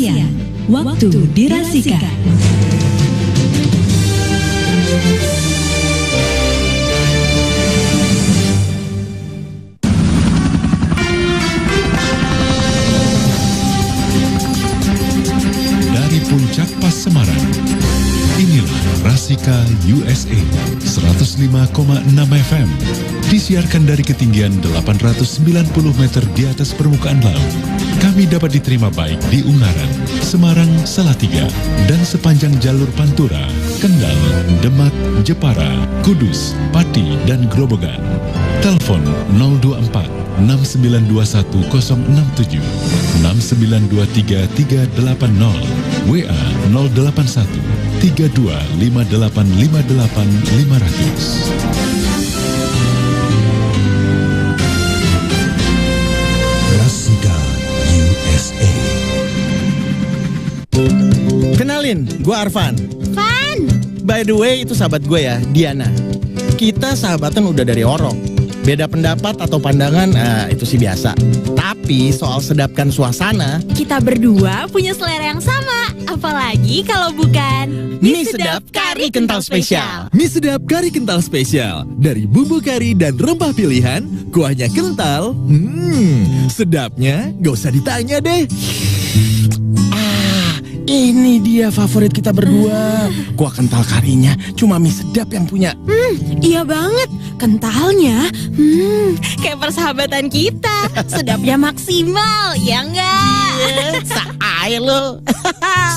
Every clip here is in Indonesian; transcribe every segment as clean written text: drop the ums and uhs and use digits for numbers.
kasihan. Waktu dirasikan. Dari Puncak Pas Semarang, inilah Rasika USA 105,6 FM. Disiarkan dari ketinggian 890 meter di atas permukaan laut. Kami dapat diterima baik di Ungaran, Semarang, Salatiga, dan sepanjang jalur Pantura, Kendal, Demak, Jepara, Kudus, Pati, dan Grobogan. Telepon 024 6921 067 6923 380, WA 081 32 58 58 500. Rasika USA. Kenalin, gue Arfan. Fan. By the way, itu sahabat gue ya, Diana. Kita sahabatan udah dari orok. Beda pendapat atau pandangan, itu sih biasa. Tapi soal sedapkan suasana, Kita berdua punya selera yang sama. Apalagi kalau bukan Mie Sedap Kari Kental Spesial. Mie sedap kari kental spesial. Dari bumbu kari dan rempah pilihan, kuahnya kental. Sedapnya gak usah ditanya deh. ini dia favorit kita berdua. Kuah kental karinya cuma Mie Sedap yang punya. Iya banget. Kentalnya kayak persahabatan kita. Sedapnya maksimal, ya enggak? Sa-air lo.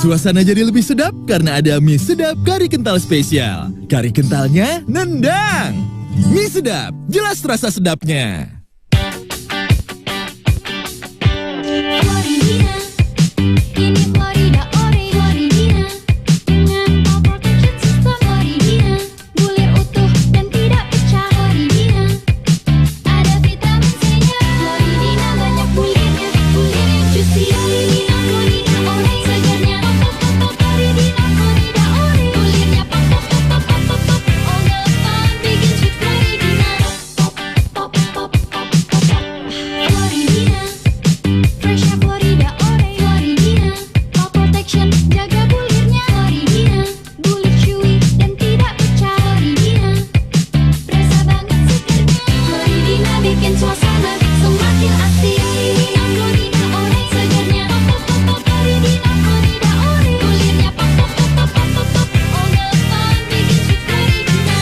Suasana jadi lebih sedap karena ada mie sedap kari kental spesial. Kari kentalnya nendang. Mie sedap, jelas rasa sedapnya. Floridina, ini Florida Ore Floridina, dengan All Protection System Floridina, bulir utuh dan tidak pecah Floridina, ada vitamin C-nya Floridina, banyak bulirnya, bulir yang juicy Floridina, Florida Ore, segarnya pop pop pop Floridina, Florida Ore, bulirnya pop pop pop pop pop pop pop, all the fun begins with Floridina, pop pop pop pop pop pop, Floridina. Fresha Florida Ore Floridina, All Protection jaga bulirnya Floridina, bulir chewy dan tidak pecah Floridina, berasa banget segernya Floridina, bikin suasana semakin asik. Floridina Ore, segernya pop pop pop Floridina, Florida Ore, bulirnya pop pop pop pop pop pop pop, all the fun begins with Floridina.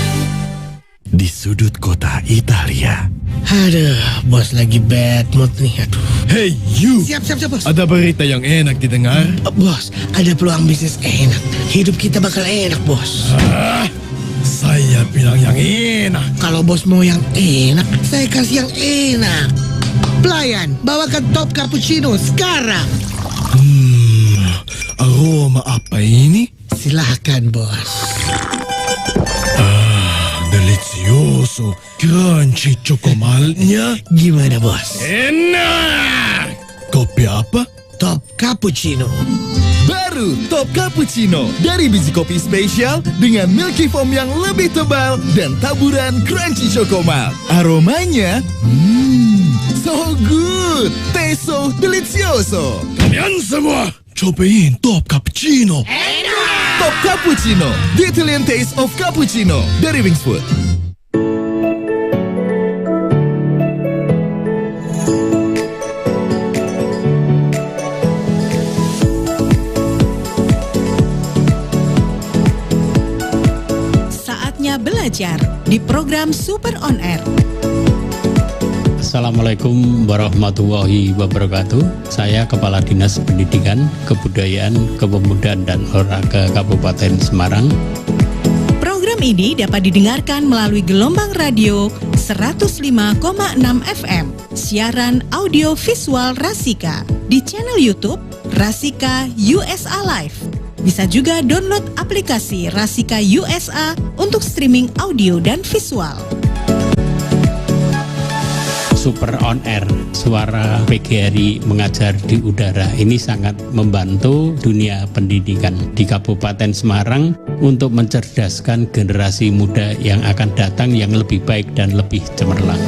Di sudut kota Italia. Aduh, bos lagi bad mood nih. Aduh. Hey you, Siap, bos. ada berita yang enak didengar? Bos, ada peluang bisnis enak. Hidup kita bakal enak, bos. Saya bilang yang enak. Kalau bos mau yang enak, saya kasih yang enak. Pelayan, bawakan top cappuccino sekarang. Aroma apa ini? Silahkan, bos. Delicioso, crunchy chocomalnya. Gimana, bos? Enak. Kopi apa? Top cappuccino. Baru Top Cappuccino dari biji kopi spesial dengan milky foam yang lebih tebal dan taburan crunchy chocomal. Aromanya, so good, taste so delicioso. Kalian semua cobain Top Cappuccino. Top Cappuccino, the Italian taste of cappuccino dari Wings Food. Saatnya belajar di program Super On Air. Assalamualaikum warahmatullahi wabarakatuh. Saya Kepala Dinas Pendidikan, Kebudayaan, Kepemudaan dan Olahraga Kabupaten Semarang. Program ini dapat didengarkan melalui gelombang radio 105,6 FM, siaran audio visual Rasika di channel YouTube Rasika USA Live. Bisa juga download aplikasi Rasika USA untuk streaming audio dan visual. Super On Air, suara PGRI mengajar di udara ini sangat membantu dunia pendidikan di Kabupaten Semarang untuk mencerdaskan generasi muda yang akan datang yang lebih baik dan lebih cemerlang.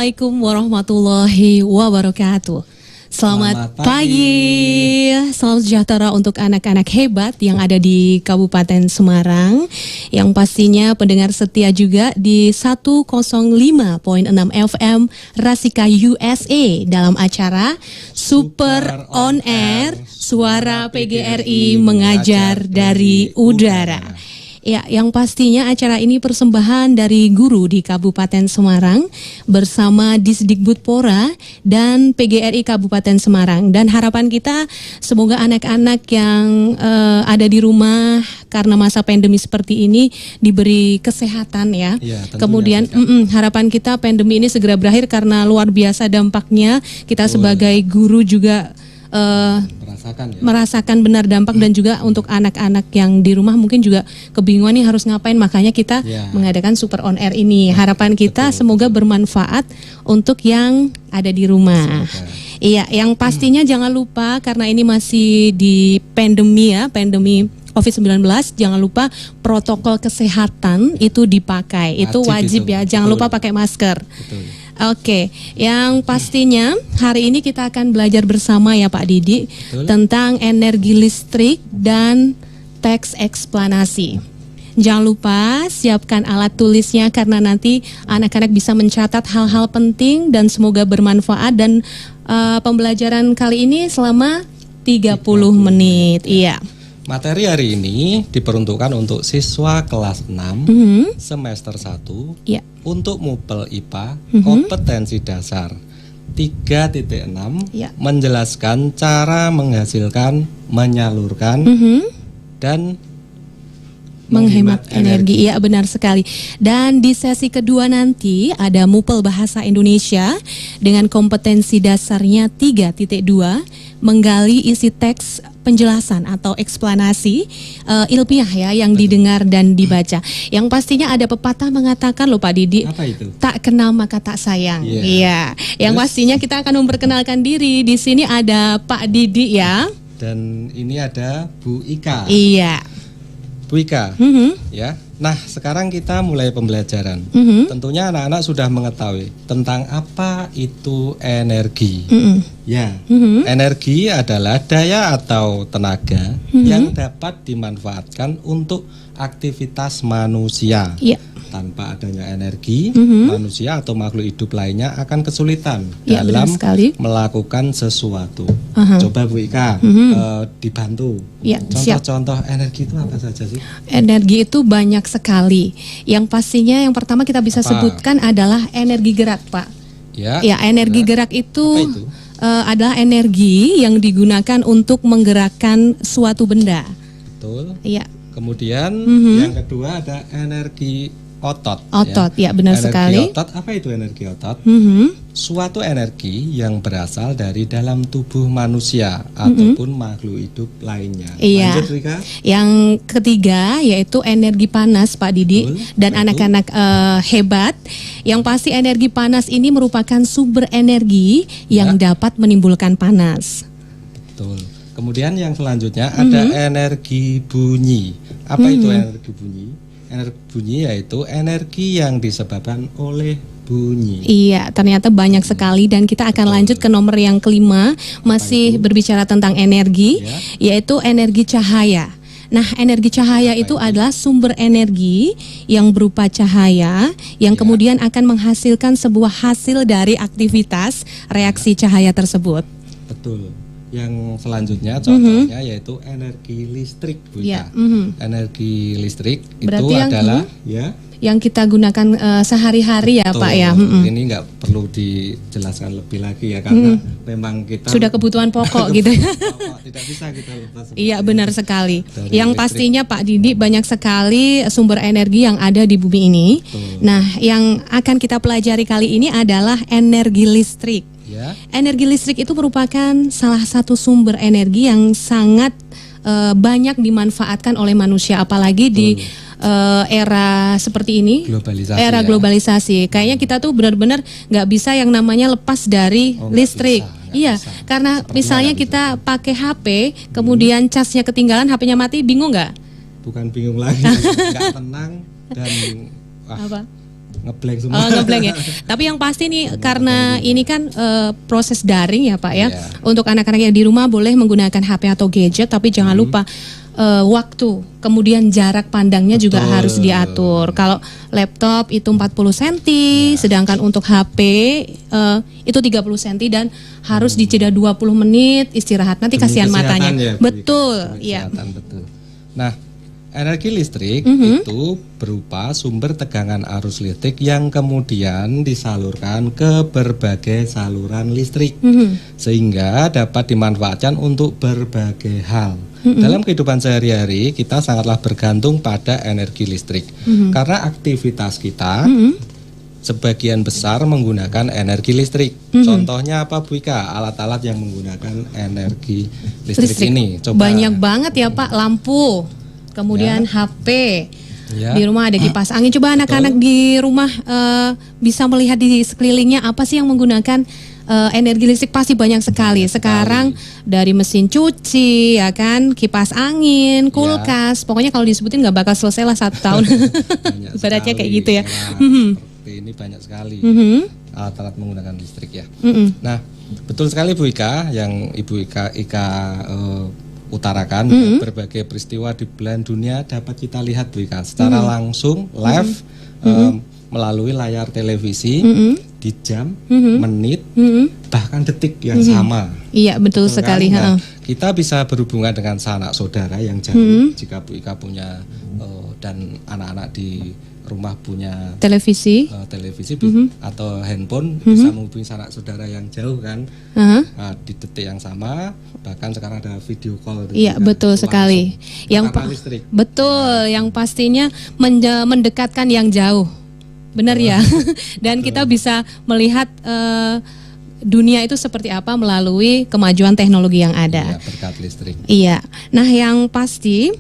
Assalamualaikum warahmatullahi wabarakatuh. Selamat pagi, salam sejahtera untuk anak-anak hebat yang ada di Kabupaten Semarang, yang pastinya pendengar setia juga di 105.6 FM Rasika USA dalam acara Super On Air, Suara PGRI Mengajar dari Udara. Ya, yang pastinya acara ini persembahan dari guru di Kabupaten Semarang bersama Disdikbudpora dan PGRI Kabupaten Semarang. Dan harapan kita semoga anak-anak yang ada di rumah karena masa pandemi seperti ini diberi kesehatan ya. Kemudian harapan kita pandemi ini segera berakhir karena luar biasa dampaknya. Kita sebagai guru juga merasakan benar dampak, dan juga untuk anak-anak yang di rumah mungkin juga kebingungan nih harus ngapain, makanya kita mengadakan Super On Air ini. Harapan kita semoga bermanfaat untuk yang ada di rumah. Iya, yang pastinya jangan lupa karena ini masih di pandemi ya, pandemi COVID-19, jangan lupa protokol kesehatan itu dipakai, itu wajib ya, jangan lupa pakai masker. Oke, yang pastinya hari ini kita akan belajar bersama ya Pak Didi tentang energi listrik dan teks eksplanasi. Jangan lupa siapkan alat tulisnya karena nanti anak-anak bisa mencatat hal-hal penting dan semoga bermanfaat, dan pembelajaran kali ini selama 30 menit. Iya. Materi hari ini diperuntukkan untuk siswa kelas 6 semester 1 untuk MUPEL IPA kompetensi dasar 3.6 menjelaskan cara menghasilkan, menyalurkan dan menghemat energi. Iya, benar sekali. Dan di sesi kedua nanti ada MUPEL Bahasa Indonesia dengan kompetensi dasarnya 3.2 menggali isi teks penjelasan atau eksplanasi ilmiah ya yang didengar dan dibaca. Yang pastinya ada pepatah mengatakan loh Pak Didi, apa itu? Tak kenal maka tak sayang. Iya. Yang pastinya kita akan memperkenalkan diri. Di sini ada Pak Didi ya. Dan ini ada Bu Ika. Iya. Bu Ika, ya. Nah, sekarang kita mulai pembelajaran. Tentunya anak-anak sudah mengetahui tentang apa itu energi. Ya, energi adalah daya atau tenaga yang dapat dimanfaatkan untuk aktivitas manusia. Tanpa adanya energi, manusia atau makhluk hidup lainnya akan kesulitan dalam melakukan sesuatu. Coba Bu Ika dibantu. Contoh-contoh energi itu apa saja sih? Energi itu banyak sekali. Yang pastinya yang pertama kita bisa sebutkan adalah energi gerak, Pak. Ya, energi gerak itu adalah energi yang digunakan untuk menggerakkan suatu benda. Betul. Iya. Kemudian yang kedua ada energi otot. Otot, ya benar sekali. Otot, apa itu energi otot? Suatu energi yang berasal dari dalam tubuh manusia ataupun makhluk hidup lainnya. Iya. Lanjut, Rika. Yang ketiga yaitu energi panas, Pak Didi. Dan anak-anak hebat. Yang pasti energi panas ini merupakan sumber energi yang dapat menimbulkan panas. Betul. Kemudian yang selanjutnya ada energi bunyi. Apa itu energi bunyi? Energi bunyi yaitu energi yang disebabkan oleh bunyi. Iya, ternyata banyak sekali, dan kita akan lanjut ke nomor yang kelima, masih berbicara tentang energi, yaitu energi cahaya. Nah, energi cahaya itu adalah sumber energi yang berupa cahaya yang kemudian akan menghasilkan sebuah hasil dari aktivitas reaksi cahaya tersebut. Betul. Yang selanjutnya contohnya yaitu energi listrik, Bu Ika. Energi listrik berarti itu yang, adalah yang kita gunakan sehari-hari ya, Pak ya. Ini nggak perlu dijelaskan lebih lagi ya, karena memang kita sudah kebutuhan pokok gitu. Tidak bisa kita lepas. Iya, benar sekali. Yang pastinya Pak Didi banyak sekali sumber energi yang ada di bumi ini. Nah, yang akan kita pelajari kali ini adalah energi listrik. Energi listrik itu merupakan salah satu sumber energi yang sangat banyak dimanfaatkan oleh manusia, apalagi di era seperti ini, globalisasi. Kayaknya kita tuh benar-benar nggak bisa yang namanya lepas dari listrik. Karena misalnya kita pakai HP, kemudian casnya ketinggalan, HP-nya mati, bingung nggak? Bukan bingung lagi, nggak tenang dan ngeblank semua. Oh, ngeblank ya. Tapi yang pasti nih karena ini kan proses daring ya Pak ya. Untuk anak-anak yang di rumah boleh menggunakan HP atau gadget, tapi jangan lupa waktu, kemudian jarak pandangnya juga harus diatur. Kalau laptop itu 40 cm, sedangkan untuk HP itu 30 cm dan harus dijeda 20 menit istirahat. Nanti kasihan matanya. Ya, betul, iya. Betul. Nah, energi listrik itu berupa sumber tegangan arus listrik yang kemudian disalurkan ke berbagai saluran listrik sehingga dapat dimanfaatkan untuk berbagai hal. Dalam kehidupan sehari-hari kita sangatlah bergantung pada energi listrik karena aktivitas kita sebagian besar menggunakan energi listrik. Contohnya apa Bu Ika? Alat-alat yang menggunakan energi listrik ini. Coba. Banyak banget ya Pak, lampu. Kemudian HP, di rumah ada kipas angin. Coba anak-anak di rumah bisa melihat di sekelilingnya apa sih yang menggunakan energi listrik, pasti banyak sekali. Sekarang dari mesin cuci, ya kan, kipas angin, kulkas. Pokoknya kalau disebutin nggak bakal selesai lah 1 tahun. Ibaratnya kayak gitu ya. Seperti ini banyak sekali alat-alat menggunakan listrik ya. Nah, betul sekali Bu Ika yang Ibu Ika utarakan, berbagai peristiwa di belahan dunia dapat kita lihat Bu Ika secara langsung live melalui layar televisi di jam, menit, bahkan detik yang sama. Iya betul sekali. Nah, kita bisa berhubungan dengan sanak saudara yang jauh jika Bu Ika punya dan anak-anak di rumah punya televisi atau handphone bisa menghubungi sanak saudara yang jauh kan. Nah, di detik yang sama, bahkan sekarang ada video call. Iya betul sekali. Yang betul, yang pastinya mendekatkan yang jauh. Benar ya. Dan kita bisa melihat dunia itu seperti apa melalui kemajuan teknologi yang ada. Iya, berkat listrik. Iya. Nah, yang pasti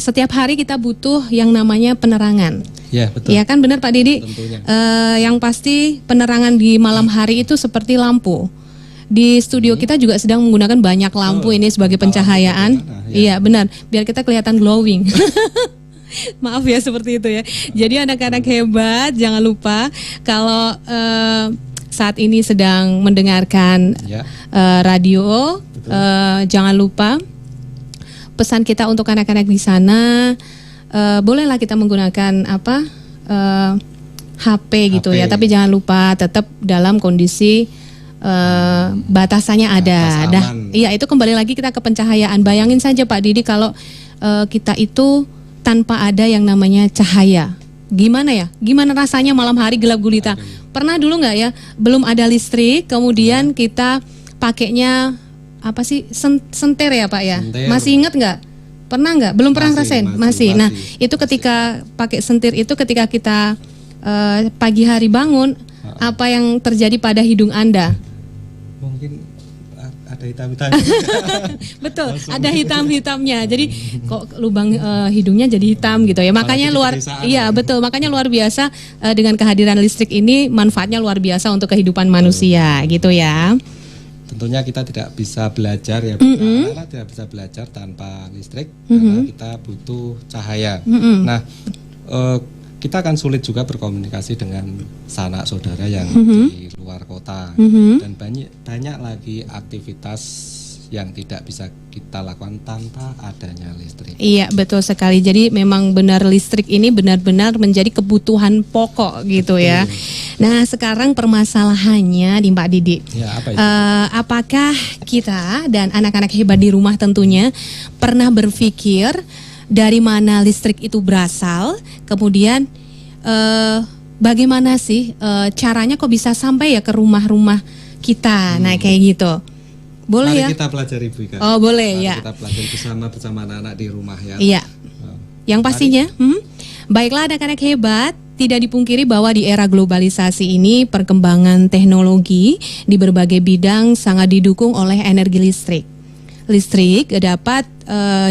setiap hari kita butuh yang namanya penerangan. Ya, betul. Iya kan, benar Pak Didi? Yang pasti penerangan di malam hari itu seperti lampu. Di studio kita juga sedang menggunakan banyak lampu ini sebagai pencahayaan. Iya, benar. Biar kita kelihatan glowing. Maaf ya seperti itu ya. Jadi anak-anak hebat, jangan lupa kalau saat ini sedang mendengarkan radio, jangan lupa pesan kita untuk anak-anak di sana, bolehlah kita menggunakan HP gitu ya, tapi jangan lupa tetap dalam kondisi batasannya ada. Iya, itu kembali lagi kita ke pencahayaan. Bayangin saja Pak Didi kalau kita itu tanpa ada yang namanya cahaya. Gimana ya? Gimana rasanya malam hari gelap gulita? Pernah dulu nggak ya? Belum ada listrik, kemudian kita pakainya apa sih? Sentir ya Pak ya? Sentir. Masih ingat nggak? Pernah nggak? Belum pernah ngerasain? Masih. Nah, itu ketika pakai sentir itu ketika kita pagi hari bangun, apa yang terjadi pada hidung Anda? Mungkin ada hitam-hitamnya. Betul, ada hitam-hitamnya. Jadi kok lubang hidungnya jadi hitam gitu ya. Makanya makanya luar biasa dengan kehadiran listrik ini, manfaatnya luar biasa untuk kehidupan manusia gitu ya. Tentunya kita tidak bisa belajar ya, karena tidak bisa belajar tanpa listrik karena kita butuh cahaya. Nah, kita akan sulit juga berkomunikasi dengan sanak saudara yang di luar kota dan banyak lagi aktivitas yang tidak bisa kita lakukan tanpa adanya listrik. Iya betul sekali. Jadi memang benar listrik ini benar-benar menjadi kebutuhan pokok gitu ya. Nah sekarang permasalahannya nih Pak Didi, apakah kita dan anak-anak hebat di rumah tentunya pernah berpikir dari mana listrik itu berasal, kemudian bagaimana sih caranya kok bisa sampai ya ke rumah-rumah kita, nah kayak gitu. Boleh. Mari kita pelajari Bu Ika. Oh boleh. Mari ya. Kita pelajari bersama anak-anak di rumah ya. Iya. Yang pastinya, baiklah anak-anak hebat. Tidak dipungkiri bahwa di era globalisasi ini perkembangan teknologi di berbagai bidang sangat didukung oleh energi listrik. Listrik dapat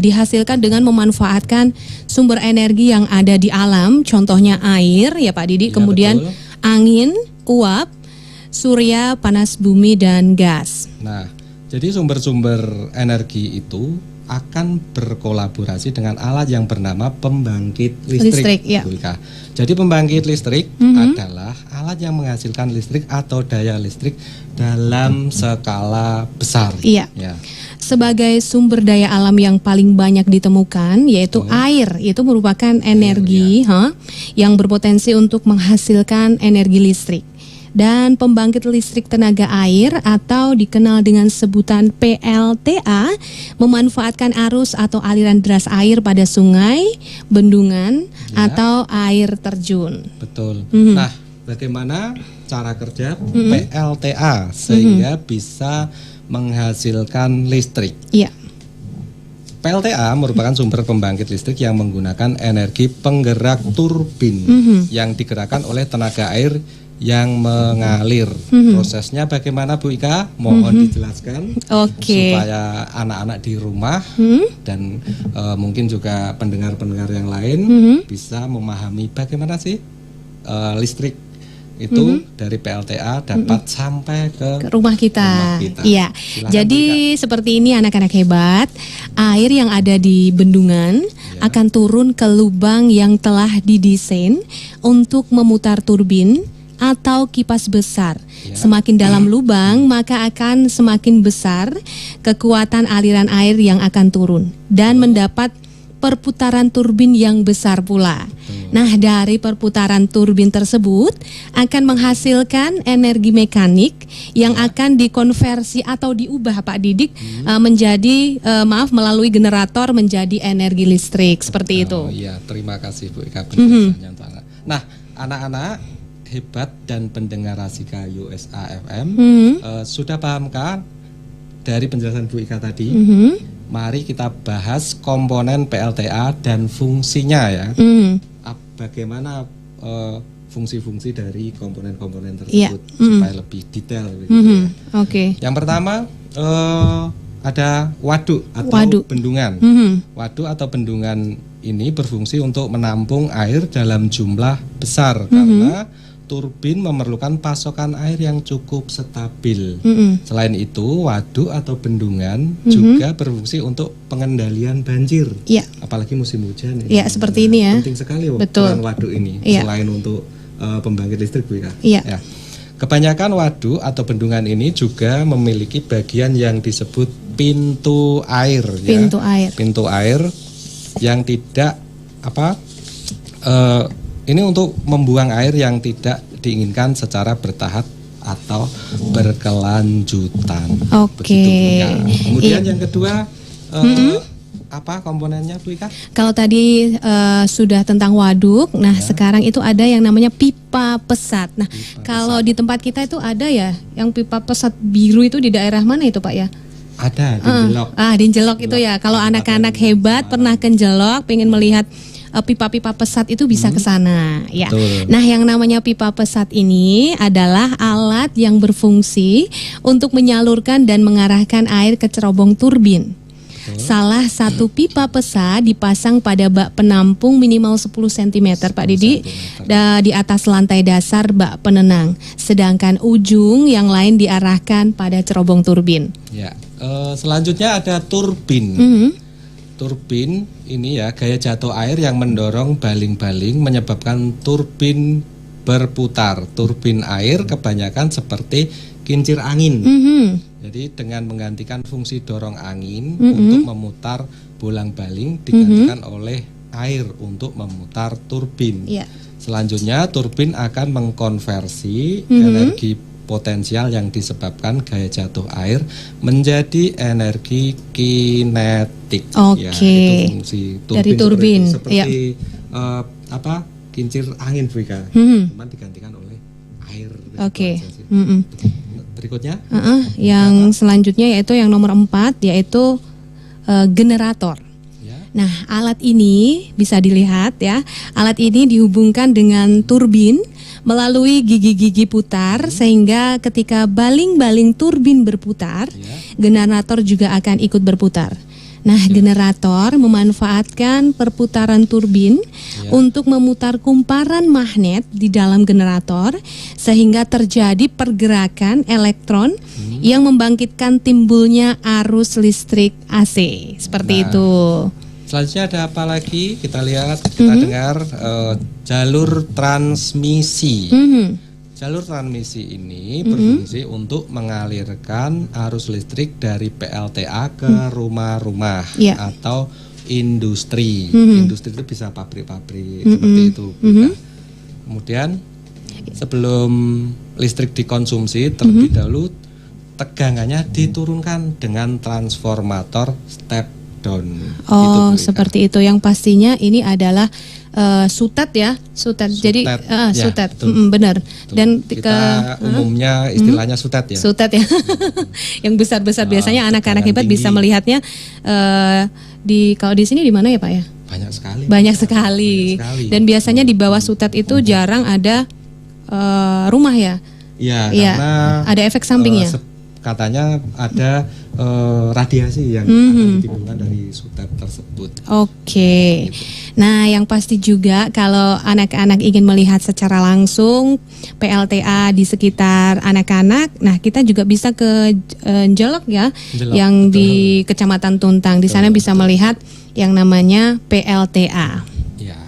dihasilkan dengan memanfaatkan sumber energi yang ada di alam, contohnya air ya Pak Didi, kemudian angin, uap, surya, panas bumi dan gas. Nah, jadi sumber-sumber energi itu akan berkolaborasi dengan alat yang bernama pembangkit listrik. Ya. Bu Ika. Jadi pembangkit listrik adalah alat yang menghasilkan listrik atau daya listrik dalam skala besar. Iya. Ya. Sebagai sumber daya alam yang paling banyak ditemukan yaitu air, itu merupakan energi yang berpotensi untuk menghasilkan energi listrik. Dan pembangkit listrik tenaga air atau dikenal dengan sebutan PLTA memanfaatkan arus atau aliran deras air pada sungai, bendungan, atau air terjun. Betul. Nah, bagaimana cara kerja PLTA sehingga bisa menghasilkan listrik? Iya. PLTA merupakan sumber pembangkit listrik yang menggunakan energi penggerak turbin yang digerakkan oleh tenaga air yang mengalir. Prosesnya bagaimana Bu Ika? Mohon dijelaskan supaya anak-anak di rumah dan mungkin juga pendengar-pendengar yang lain bisa memahami bagaimana sih listrik itu dari PLTA dapat sampai ke rumah kita. Iya. Silakan, Jadi seperti ini anak-anak hebat, air yang ada di bendungan akan turun ke lubang yang telah didesain untuk memutar turbin atau kipas besar. Semakin dalam lubang, maka akan semakin besar kekuatan aliran air yang akan turun dan mendapat perputaran turbin yang besar pula. Nah, dari perputaran turbin tersebut akan menghasilkan energi mekanik yang akan dikonversi atau diubah Pak Didik menjadi melalui generator menjadi energi listrik seperti itu. Iya, terima kasih Bu Ika penjelasannya. Nah, anak-anak hebat dan pendengar Rasika USA FM sudah pahamkah dari penjelasan Bu Ika tadi? Mari kita bahas komponen PLTA dan fungsinya ya. Bagaimana fungsi-fungsi dari komponen-komponen tersebut supaya lebih detail. Oke. Yang pertama ada waduk atau bendungan. Waduk atau bendungan ini berfungsi untuk menampung air dalam jumlah besar karena turbin memerlukan pasokan air yang cukup stabil. Selain itu, waduk atau bendungan juga berfungsi untuk pengendalian banjir. Apalagi musim hujan. Iya, seperti ini ya. Penting sekali peran waduk ini selain untuk pembangkit listrik, Bu ya. Ya. Kebanyakan waduk atau bendungan ini juga memiliki bagian yang disebut pintu air. Pintu air yang tidak ini untuk membuang air yang tidak diinginkan secara bertahap atau berkelanjutan. Oke. Kemudian yang kedua apa komponennya Bu Ika? Kalau tadi sudah tentang waduk, nah sekarang itu ada yang namanya pipa pesat. Nah, kalau di tempat kita itu ada ya, yang pipa pesat biru itu di daerah mana itu Pak ya? Ada di Jelok. Di Jelok itu ya. Kalau anak-anak hebat pernah ke Jelok, pengen melihat pipa-pipa pesat itu bisa ke sana ya. Nah, yang namanya pipa pesat ini adalah alat yang berfungsi untuk menyalurkan dan mengarahkan air ke cerobong turbin. Salah satu pipa pesat dipasang pada bak penampung minimal 10 cm Pak Didi di atas lantai dasar bak penenang. Sedangkan ujung yang lain diarahkan pada cerobong turbin. Ya, selanjutnya ada turbin. Turbin ini ya gaya jatuh air yang mendorong baling-baling menyebabkan turbin berputar. Turbin air kebanyakan seperti kincir angin. Jadi dengan menggantikan fungsi dorong angin untuk memutar bolang-baling digantikan oleh air untuk memutar turbin. Selanjutnya turbin akan mengkonversi energi potensial yang disebabkan gaya jatuh air menjadi energi kinetik. Ya, itu fungsi turbin dari turbin. Seperti kincir angin, Vika. Cuman digantikan oleh air. Berikutnya? Yang selanjutnya yaitu yang nomor 4 yaitu generator. Nah, alat ini bisa dilihat ya. Alat ini dihubungkan dengan turbin melalui gigi-gigi putar sehingga ketika baling-baling turbin berputar, generator juga akan ikut berputar. Nah, generator memanfaatkan perputaran turbin untuk memutar kumparan magnet di dalam generator sehingga terjadi pergerakan elektron yang membangkitkan timbulnya arus listrik AC. Seperti itu. Selanjutnya ada apa lagi? Kita lihat, kita dengar jalur transmisi. Jalur transmisi ini berfungsi untuk mengalirkan arus listrik dari PLTA ke rumah-rumah atau industri. Industri itu bisa pabrik-pabrik seperti itu. Kemudian sebelum listrik dikonsumsi terlebih dahulu tegangannya diturunkan dengan transformator step down. Oh, seperti itu. Yang pastinya ini adalah sutet ya, sutet. Jadi sutet, benar. Betul. Dan kita umumnya istilahnya sutet ya. Sutet ya, yang besar-besar biasanya anak-anak hebat bisa melihatnya kalau di sini di mana ya Pak ya? Banyak sekali. Banyak sekali. Dan biasanya di bawah sutet itu jarang ada rumah ya. Iya, karena ada efek sampingnya. Katanya ada radiasi yang akan ditimbulkan dari sutet tersebut. Oke. Nah, yang pasti juga kalau anak-anak ingin melihat secara langsung PLTA di sekitar anak-anak, nah kita juga bisa ke Jelok ya, yang di Kecamatan Tuntang. Di sana bisa melihat yang namanya PLTA. Ya.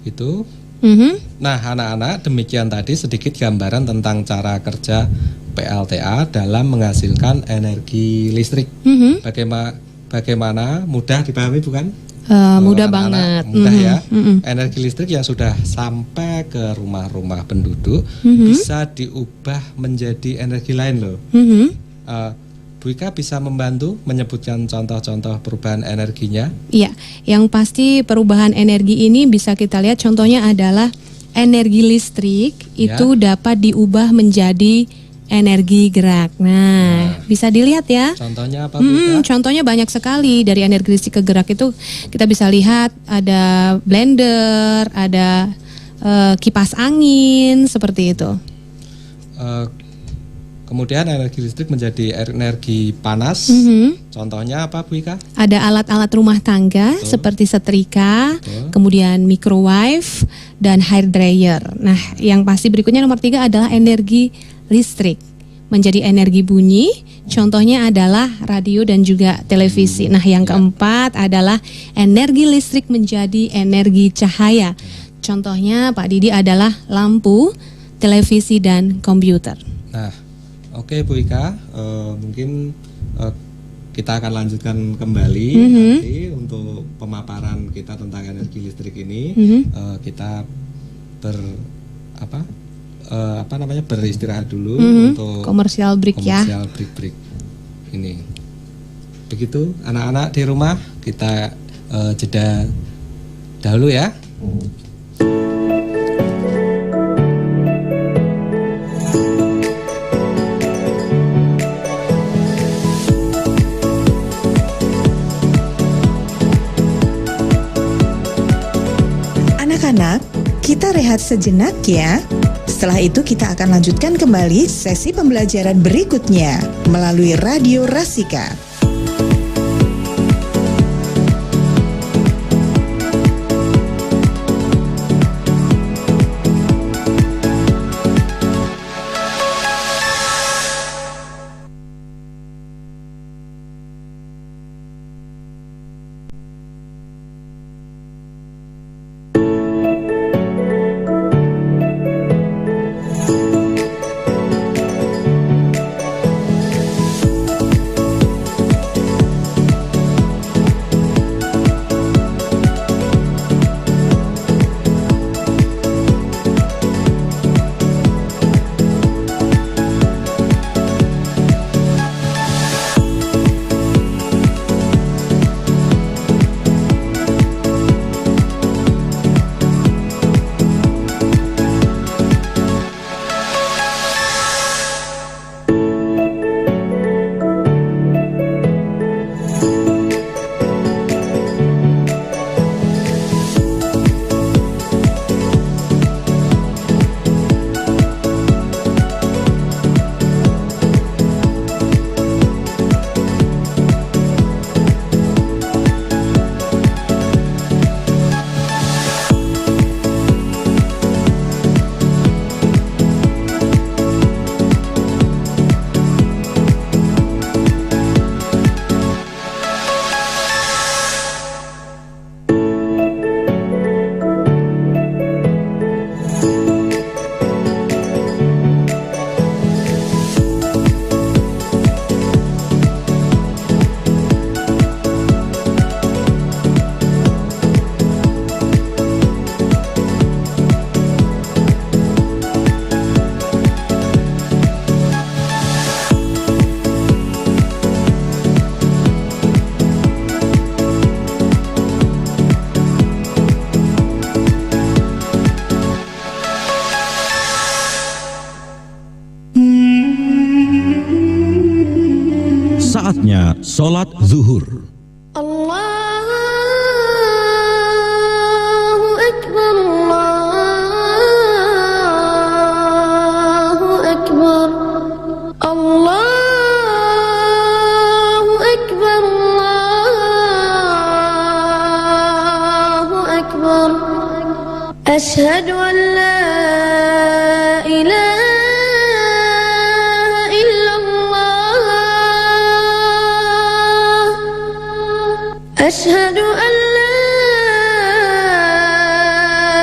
Itu. Nah, anak-anak, demikian tadi sedikit gambaran tentang cara kerja PLTA dalam menghasilkan energi listrik. Bagaimana mudah dipahami bukan? Mudah banget. Mudah ya. Energi listrik yang sudah sampai ke rumah-rumah penduduk bisa diubah menjadi energi lain loh. Bu Ika bisa membantu menyebutkan contoh-contoh perubahan energinya? Iya, yang pasti perubahan energi ini bisa kita lihat contohnya adalah energi listrik itu dapat diubah menjadi energi gerak. Nah, bisa dilihat ya. Contohnya apa, Bu Ika? Contohnya banyak sekali. Dari energi listrik ke gerak itu kita bisa lihat ada blender, ada kipas angin, seperti itu. Kemudian energi listrik menjadi energi panas. Contohnya apa, Bu Ika? Ada alat-alat rumah tangga seperti setrika, kemudian microwave dan hair dryer. Nah, yang pasti berikutnya nomor 3 adalah energi listrik menjadi energi bunyi. Contohnya adalah radio dan juga televisi. Nah, yang keempat adalah energi listrik menjadi energi cahaya. Contohnya Pak Didi adalah lampu, televisi dan komputer. Nah, oke Bu Ika, mungkin kita akan lanjutkan kembali nanti untuk pemaparan kita tentang energi listrik ini. Kita beristirahat dulu untuk komersial break ya. Komersial break ini. Begitu anak-anak di rumah, kita jeda dahulu ya. Anak-anak, kita rehat sejenak ya. Setelah itu kita akan lanjutkan kembali sesi pembelajaran berikutnya melalui Radio Rasika. Saatnya sholat zuhur. Allahu Akbar, Allahu Akbar, Allahu Akbar, Allahu Akbar. Asyhadu an la ilaha أشهد أن لا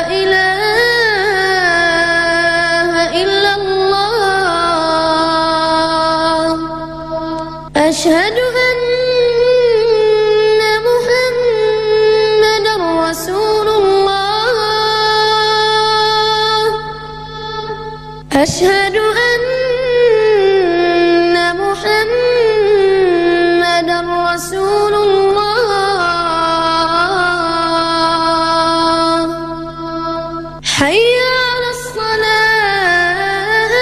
إله إلا الله أشهد أن محمدا رسول الله أشهد أن محمدا رسول الله حي على الصلاة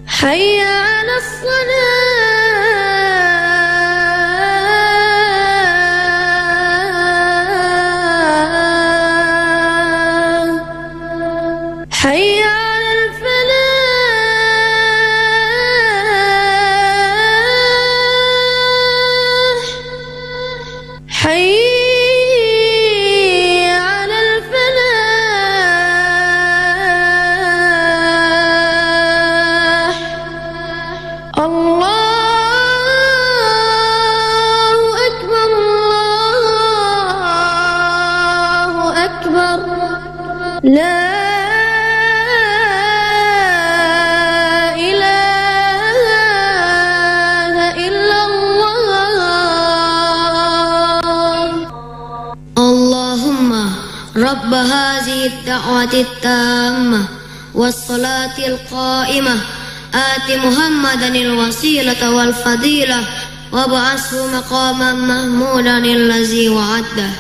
حي على الصلاة حي على الفلاح حي لا إله إلا الله اللهم رب هذه الدعوة التامة والصلاة القائمة آت محمدا الوسيلة والفضيلة وابعثه مقاما محمودا الذي وعده.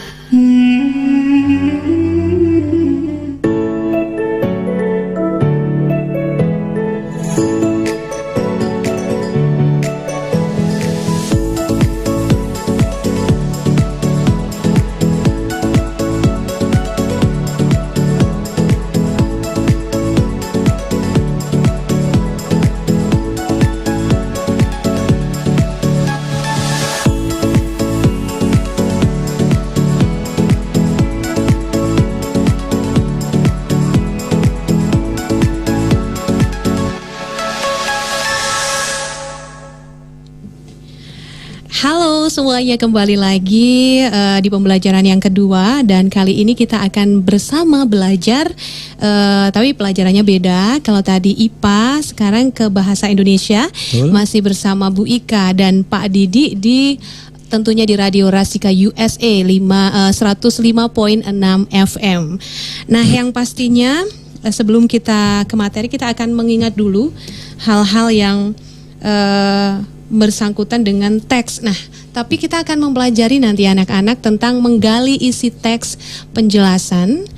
Halo semuanya, kembali lagi di pembelajaran yang kedua, dan kali ini kita akan bersama belajar tapi pelajarannya beda. Kalau tadi IPA, sekarang ke Bahasa Indonesia. Masih bersama Bu Ika dan Pak Didi di tentunya di Radio Rasika USA 105.6 FM. Nah, yang pastinya sebelum kita ke materi, kita akan mengingat dulu hal-hal yang bersangkutan dengan teks. Nah, tapi kita akan mempelajari nanti anak-anak tentang menggali isi teks, penjelasan,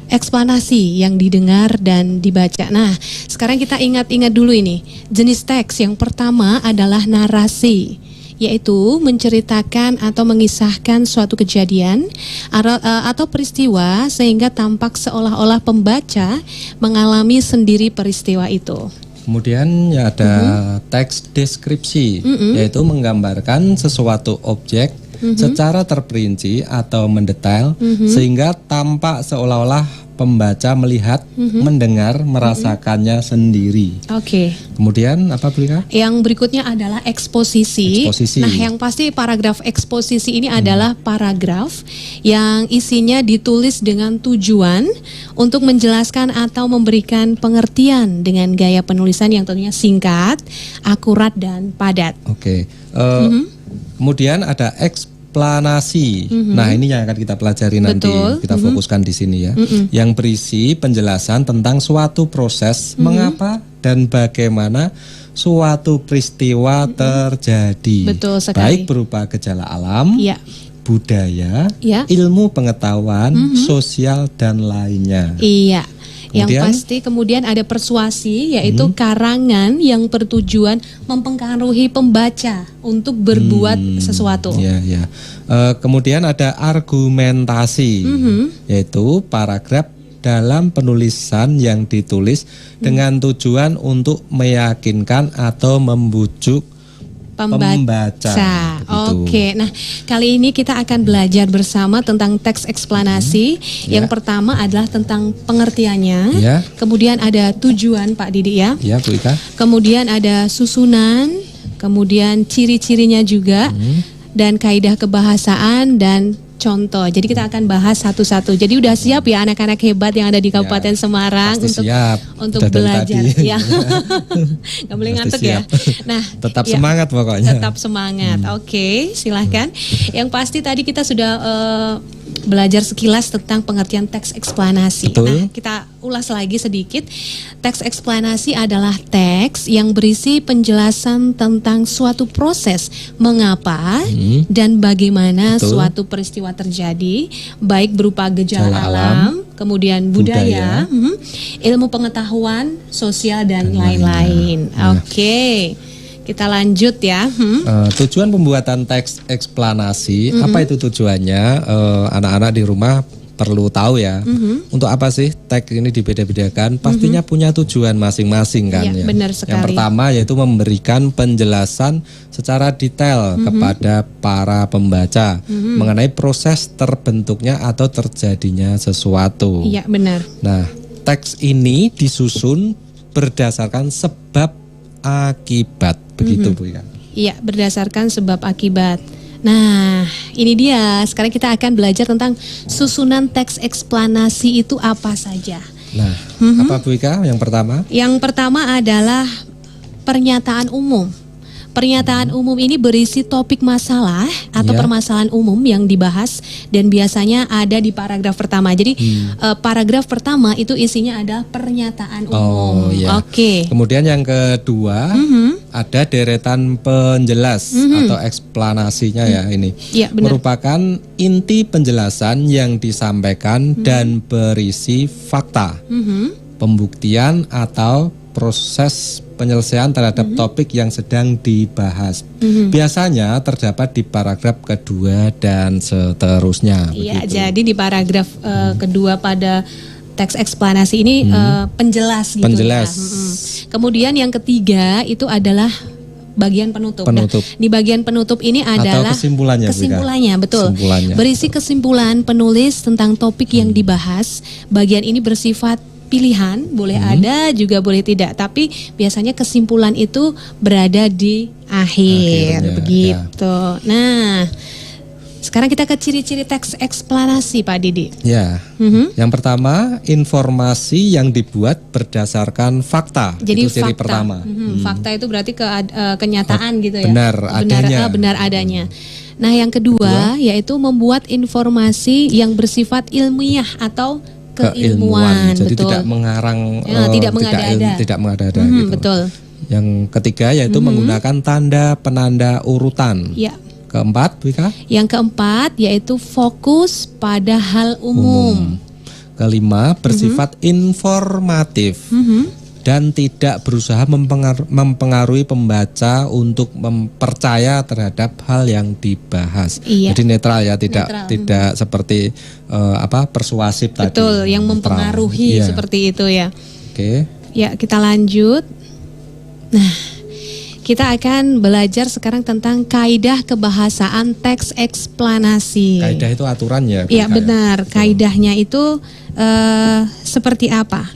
eksplanasi yang didengar dan dibaca. Nah, sekarang kita ingat-ingat dulu ini. Jenis teks yang pertama adalah narasi, yaitu menceritakan atau mengisahkan suatu kejadian atau peristiwa sehingga tampak seolah-olah pembaca mengalami sendiri peristiwa itu. Kemudian ya ada teks deskripsi, yaitu menggambarkan sesuatu objek secara terperinci atau mendetail sehingga tampak seolah-olah pembaca melihat, mendengar, merasakannya sendiri. Oke. Kemudian apa, Bu Rika? Yang berikutnya adalah eksposisi. Nah, yang pasti paragraf eksposisi ini adalah paragraf yang isinya ditulis dengan tujuan untuk menjelaskan atau memberikan pengertian dengan gaya penulisan yang tentunya singkat, akurat, dan padat. Oke. Kemudian ada eksplanasi. Nah, ini yang akan kita pelajari nanti. Kita fokuskan di sini ya. Yang berisi penjelasan tentang suatu proses, mengapa dan bagaimana suatu peristiwa terjadi. Betul sekali. Baik berupa gejala alam, budaya, ya, ilmu pengetahuan, sosial, dan lainnya. Iya. Yang Kemudian? pasti kemudian ada persuasi, yaitu karangan yang bertujuan mempengaruhi pembaca untuk berbuat sesuatu. Ya, ya. Kemudian ada argumentasi, yaitu paragraf dalam penulisan yang ditulis dengan tujuan untuk meyakinkan atau membujuk pembaca. Gitu. Oke, nah kali ini kita akan belajar bersama tentang teks eksplanasi. Yang pertama adalah tentang pengertiannya. Ya. Kemudian ada tujuan, Pak Didi ya. Ya, Bu Ika. Kemudian ada susunan, kemudian ciri-cirinya juga, dan kaidah kebahasaan dan contoh. Jadi kita akan bahas satu-satu. Jadi udah siap ya anak-anak hebat yang ada di Kabupaten Semarang pasti untuk siap. untuk Udah dari belajar tadi. ya. Gak boleh Pasti ngantuk ya. siap. Nah, Tetap ya, semangat pokoknya. tetap semangat. Oke, silahkan. Yang pasti tadi kita sudah belajar sekilas tentang pengertian teks eksplanasi. Betul. Nah, kita ulas lagi sedikit. Teks eksplanasi adalah teks yang berisi penjelasan tentang suatu proses mengapa dan bagaimana Betul. suatu peristiwa terjadi, baik berupa gejala Gejala alam, kemudian budaya, ilmu pengetahuan, sosial dan lain-lain. Oke. Kita lanjut ya. Tujuan pembuatan teks eksplanasi, apa itu tujuannya? Anak-anak di rumah perlu tahu ya. Untuk apa sih teks ini dibeda-bedakan? Pastinya punya tujuan masing-masing kan Iya, ya. benar sekali. Yang pertama yaitu memberikan penjelasan secara detail kepada para pembaca mengenai proses terbentuknya atau terjadinya sesuatu. Iya, benar. Nah, teks ini disusun berdasarkan sebab akibat, begitu Bu ya. Iya, berdasarkan sebab akibat. Nah, ini dia. Sekarang kita akan belajar tentang susunan teks eksplanasi itu apa saja. Nah, apa Bu Ika yang pertama? Yang pertama adalah pernyataan umum. Pernyataan umum ini berisi topik masalah atau permasalahan umum yang dibahas dan biasanya ada di paragraf pertama. Jadi paragraf pertama itu isinya ada pernyataan umum. Iya. Oke. Kemudian yang kedua ada deretan penjelas atau eksplanasinya ya ini. Iya, benar. Merupakan inti penjelasan yang disampaikan dan berisi fakta, pembuktian atau proses penyelesaian terhadap topik yang sedang dibahas. Biasanya terdapat di paragraf kedua dan seterusnya. Iya, begitu. jadi di paragraf kedua pada teks eksplanasi ini penjelas gitu Penjelas. ya. Kemudian yang ketiga itu adalah bagian penutup. Penutup. Nah, di bagian penutup ini adalah kesimpulannya, Bu Ika. kesimpulannya, betul. Kesimpulannya. Berisi kesimpulan penulis tentang topik yang dibahas. Bagian ini bersifat pilihan, boleh ada juga boleh tidak, tapi biasanya kesimpulan itu berada di akhir. Akhirnya, begitu. Nah, sekarang kita ke ciri-ciri teks eksplanasi, Pak Didi. Ya, yang pertama informasi yang dibuat berdasarkan fakta. Jadi itu ciri fakta. pertama. Fakta itu berarti kenyataan gitu ya. Benar adanya. Benar adanya. Nah, yang kedua yaitu membuat informasi yang bersifat ilmiah atau keilmuan. Jadi betul. tidak mengarang, Ya, tidak mengada-ada. tidak mengada-ada gitu. Betul. Yang ketiga yaitu menggunakan tanda penanda urutan. Ya. Keempat, Wika. Yang keempat yaitu fokus pada hal umum. Kelima bersifat informatif. Dan tidak berusaha mempengaruhi pembaca untuk mempercaya terhadap hal yang dibahas. Iya. Jadi netral ya, Netral. tidak seperti persuasif tadi. Betul, yang Netral. mempengaruhi Iya. seperti itu ya. Oke. Ya, kita lanjut. Nah, kita akan belajar sekarang tentang kaidah kebahasaan teks eksplanasi. Kaidah itu aturan ya. Iya, Wika, benar. Kaidahnya itu seperti apa?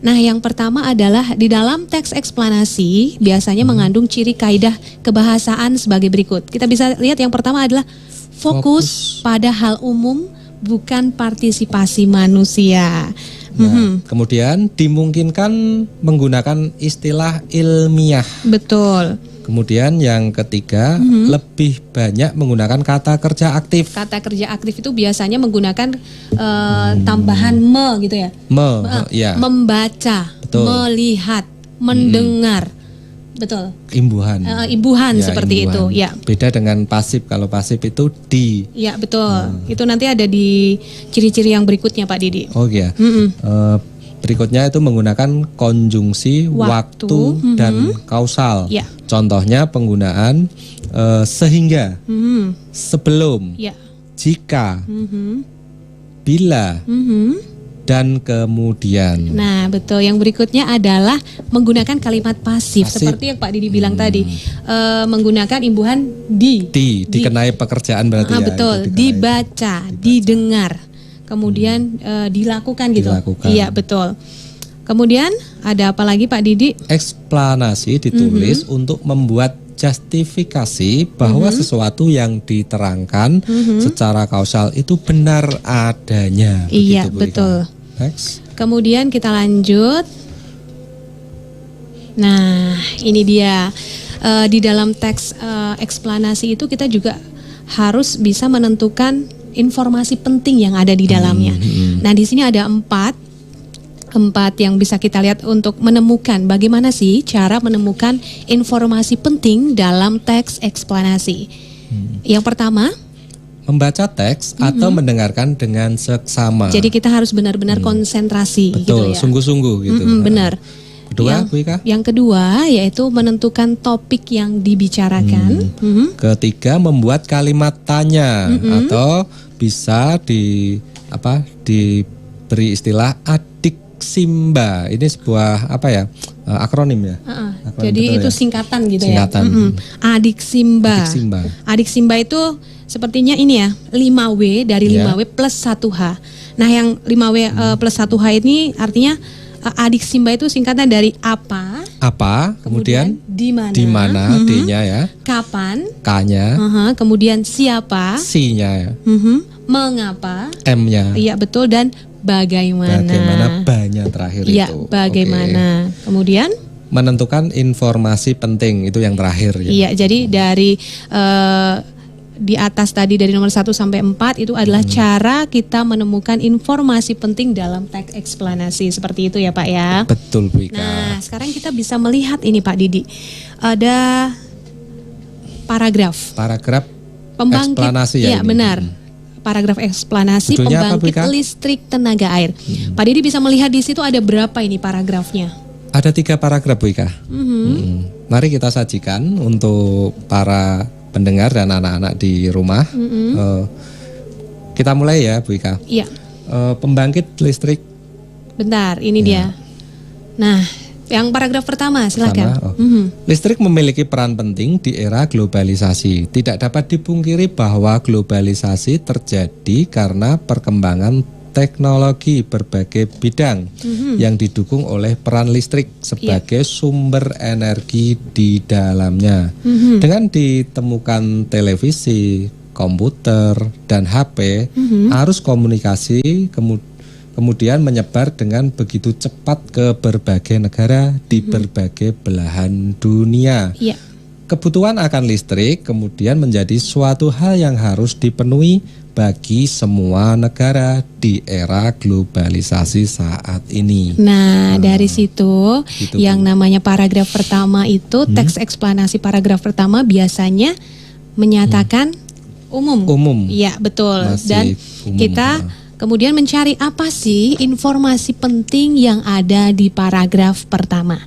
Nah, yang pertama adalah di dalam teks eksplanasi biasanya mengandung ciri kaidah kebahasaan sebagai berikut. Kita bisa lihat yang pertama adalah fokus pada hal umum, bukan partisipasi manusia. Nah, kemudian dimungkinkan menggunakan istilah ilmiah. Betul. Kemudian yang ketiga lebih banyak menggunakan kata kerja aktif. Kata kerja aktif itu biasanya menggunakan tambahan me gitu ya. Ya. Membaca, Betul. melihat, mendengar. Betul. Imbuhan. Imbuhan Ya, seperti imbuhan. itu, ya. Beda dengan pasif. Kalau pasif itu di. Ya, betul. Itu nanti ada di ciri-ciri yang berikutnya, Pak Didi. Oh ya. Berikutnya itu menggunakan konjungsi waktu, dan kausal. Ya. Contohnya penggunaan sehingga, sebelum, Ya. jika, bila, dan kemudian. Nah, betul. Yang berikutnya adalah menggunakan kalimat pasif. Seperti yang Pak Didi bilang tadi, menggunakan imbuhan dikenai pekerjaan berarti ya. Betul, dibaca, didengar, kemudian dilakukan gitu. Iya, betul. Kemudian ada apa lagi Pak Didi? Eksplanasi ditulis untuk membuat justifikasi bahwa sesuatu yang diterangkan secara kausal itu benar adanya. Iya, begitu, betul. Next. Kemudian kita lanjut. Nah, ini dia. Di dalam teks eksplanasi itu kita juga harus bisa menentukan informasi penting yang ada di dalamnya. Nah, di sini ada empat yang bisa kita lihat untuk menemukan bagaimana sih cara menemukan informasi penting dalam teks eksplanasi. Yang pertama, membaca teks atau mendengarkan dengan seksama. Jadi kita harus benar-benar konsentrasi. Betul, gitu ya. sungguh-sungguh gitu. Benar. Kedua, Bu Ika? Yang kedua yaitu menentukan topik yang dibicarakan. Ketiga, membuat kalimat tanya atau bisa diberi istilah adiksimba. Ini sebuah akronim ya. Akronim, jadi betul itu ya? singkatan gitu Singkatan. ya. Adiksimba. Adiksimba itu sepertinya ini ya, 5W dari 5W plus 1H. Nah, yang 5W plus 1H ini artinya adiksimba itu singkatan dari apa, kemudian di mana, D-nya ya, kapan, K-nya, kemudian siapa, C-nya ya, mengapa, M-nya, iya betul, dan bagaimana. Bagaimana banyak terakhir iya, itu. Bagaimana. Kemudian menentukan informasi penting itu yang terakhir ya. Iya, jadi dari di atas tadi dari nomor 1 sampai 4 itu adalah cara kita menemukan informasi penting dalam teks eksplanasi. Seperti itu ya Pak ya. Betul Bu Ika. Nah, sekarang kita bisa melihat ini Pak Didi. Ada paragraf pembangkit eksplanasi ya. Iya, benar. Paragraf eksplanasi judulnya pembangkit apa, listrik tenaga air. Pak Didi bisa melihat di situ ada berapa ini paragrafnya? Ada 3 paragraf Bu Ika. Mari kita sajikan untuk para pendengar dan anak-anak di rumah. Kita mulai ya Bu Ika. Iya. Pembangkit listrik. Bentar, ini dia. Nah, yang paragraf pertama silakan. Listrik memiliki peran penting di era globalisasi. Tidak dapat dipungkiri bahwa globalisasi terjadi karena perkembangan teknologi berbagai bidang yang didukung oleh peran listrik sebagai sumber energi di dalamnya. Dengan ditemukan televisi, komputer, dan HP, arus komunikasi kemudian menyebar dengan begitu cepat ke berbagai negara di berbagai belahan dunia. Kebutuhan akan listrik kemudian menjadi suatu hal yang harus dipenuhi bagi semua negara di era globalisasi saat ini. Nah, dari situ gitu, yang namanya paragraf pertama itu teks eksplanasi paragraf pertama biasanya menyatakan umum. Iya, betul. Masih dan umum, kita kemudian mencari apa sih informasi penting yang ada di paragraf pertama.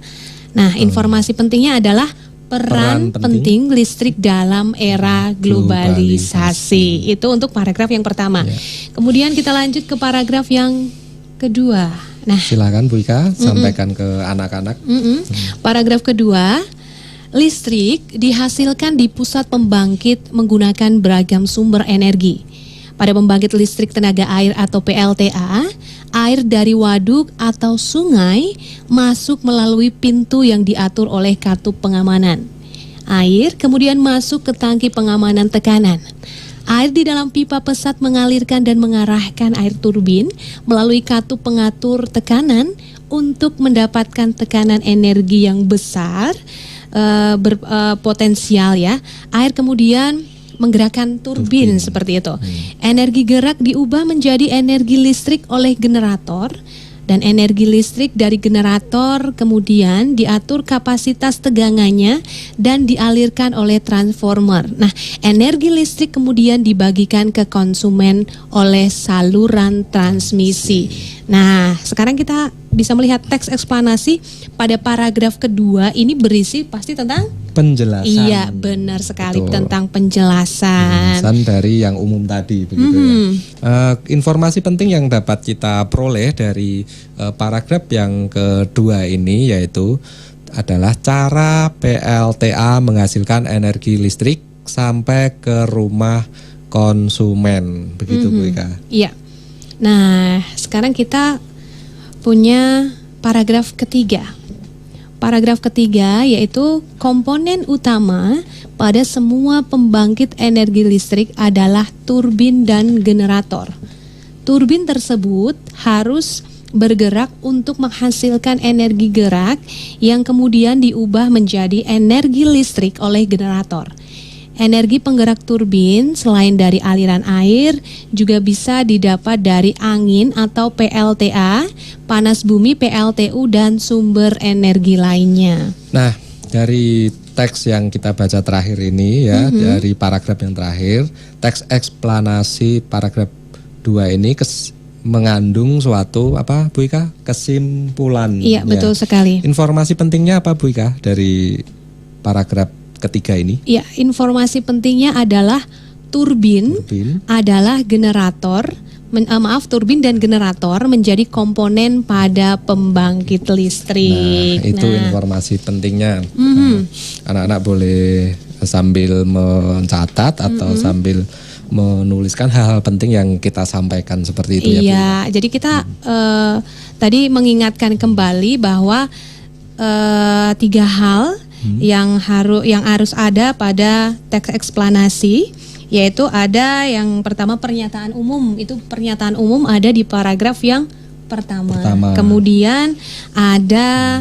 Nah, informasi pentingnya adalah peran penting listrik dalam era globalisasi. Itu untuk paragraf yang pertama. Kemudian kita lanjut ke paragraf yang kedua. Nah, silakan Bu Ika sampaikan ke anak-anak. Paragraf kedua, listrik dihasilkan di pusat pembangkit menggunakan beragam sumber energi. Pada pembangkit listrik tenaga air atau PLTA, air dari waduk atau sungai masuk melalui pintu yang diatur oleh katup pengamanan. Air kemudian masuk ke tangki pengamanan tekanan. Air di dalam pipa pesat mengalirkan dan mengarahkan air turbin melalui katup pengatur tekanan untuk mendapatkan tekanan energi yang besar, berpotensial ya. Air kemudian menggerakkan turbin seperti itu. Energi gerak diubah menjadi energi listrik oleh generator Dan energi listrik dari generator kemudian diatur kapasitas tegangannya dan dialirkan oleh transformer. Nah, energi listrik kemudian dibagikan ke konsumen oleh saluran transmisi. Nah, sekarang kita bisa melihat teks eksplanasi pada paragraf kedua ini berisi pasti tentang penjelasan. Iya, benar sekali. Betul. Tentang penjelasan. Penjelasan dari yang umum tadi begitu ya. Informasi penting yang dapat kita peroleh dari paragraf yang kedua ini yaitu adalah cara PLTA menghasilkan energi listrik sampai ke rumah konsumen. Begitu Bu Ika. Iya. Nah, sekarang kita punya paragraf ketiga. Paragraf ketiga yaitu komponen utama pada semua pembangkit energi listrik adalah turbin dan generator. Turbin tersebut harus bergerak untuk menghasilkan energi gerak yang kemudian diubah menjadi energi listrik oleh generator. Energi penggerak turbin selain dari aliran air juga bisa didapat dari angin atau PLTA, panas bumi PLTU dan sumber energi lainnya. Nah, dari teks yang kita baca terakhir ini ya, dari paragraf yang terakhir, teks eksplanasi paragraf 2 ini mengandung suatu apa Bu Ika? Kesimpulan. Iya, betul sekali. Informasi pentingnya apa Bu Ika dari paragraf ketiga ini? Ya, informasi pentingnya adalah turbin adalah generator, turbin dan generator menjadi komponen pada pembangkit listrik. Nah, itu informasi pentingnya. Anak-anak boleh sambil mencatat atau sambil menuliskan hal-hal penting yang kita sampaikan seperti itu ya. Iya, jadi kita tadi mengingatkan kembali bahwa 3 hal yang harus ada pada teks eksplanasi, yaitu ada yang pertama pernyataan umum. Itu pernyataan umum ada di paragraf yang pertama. Kemudian ada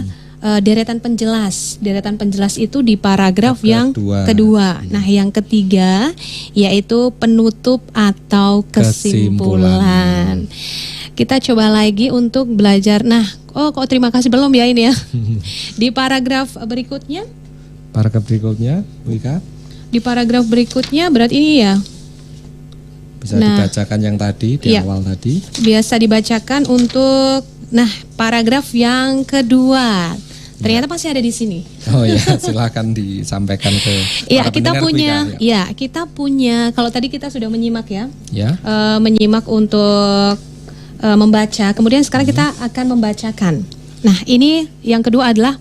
deretan penjelas. Deretan penjelas itu di paragraf yang kedua. Nah, yang ketiga yaitu penutup atau kesimpulan. Kita coba lagi untuk belajar. Nah, kok terima kasih belum ya ini ya. Di paragraf berikutnya. Paragraf berikutnya, Bu Ika. Di paragraf berikutnya berarti ini ya. Bisa dibacakan yang tadi di awal tadi. Biasa dibacakan untuk paragraf yang kedua. Ternyata masih ada di sini. Oh ya, silakan disampaikan ke Iya, kita punya. Ya, kita punya. Kalau tadi kita sudah menyimak ya. Ya. Menyimak untuk membaca. Kemudian sekarang kita akan membacakan. Nah, ini yang kedua adalah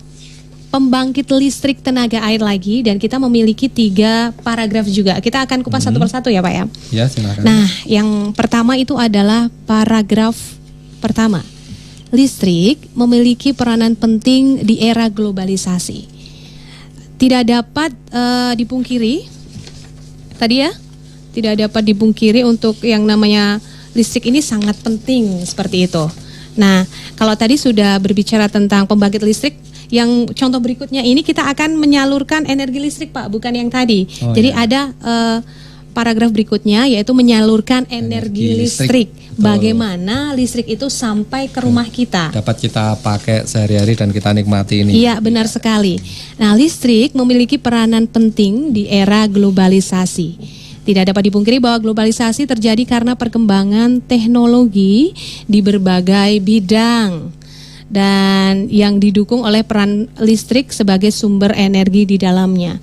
pembangkit listrik tenaga air lagi, dan kita memiliki 3 paragraf juga. Kita akan kupas satu persatu ya Pak ya. Ya, silakan. Nah, yang pertama itu adalah paragraf pertama. Listrik memiliki peranan penting di era globalisasi. Tidak dapat dipungkiri, tadi ya, tidak dapat dipungkiri untuk yang namanya listrik ini sangat penting seperti itu. Nah, kalau tadi sudah berbicara tentang pembangkit listrik, yang contoh berikutnya ini kita akan menyalurkan energi listrik Pak, bukan yang tadi. Jadi ada paragraf berikutnya yaitu menyalurkan energi listrik. Bagaimana listrik itu sampai ke rumah kita. Dapat kita pakai sehari-hari dan kita nikmati ini. Iya, benar sekali. Nah, listrik memiliki peranan penting di era globalisasi. Tidak dapat dipungkiri bahwa globalisasi terjadi karena perkembangan teknologi di berbagai bidang dan yang didukung oleh peran listrik sebagai sumber energi di dalamnya.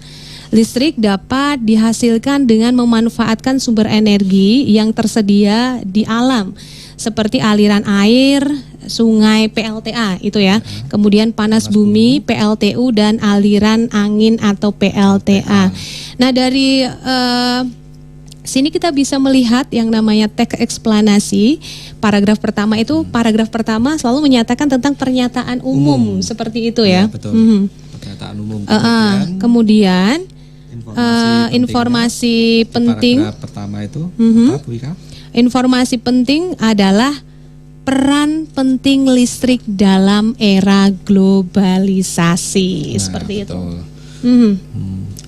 Listrik dapat dihasilkan dengan memanfaatkan sumber energi yang tersedia di alam seperti aliran air, sungai PLTA itu ya. Kemudian panas bumi PLTU dan aliran angin atau PLTA. Nah, dari sini kita bisa melihat yang namanya teks eksplanasi. Paragraf pertama itu, paragraf pertama selalu menyatakan tentang pernyataan umum seperti itu ya. Betul. Pernyataan umum. Kemudian informasi penting. Paragraf pertama itu apa, Bu Ika? Informasi penting adalah peran penting listrik dalam era globalisasi seperti itu.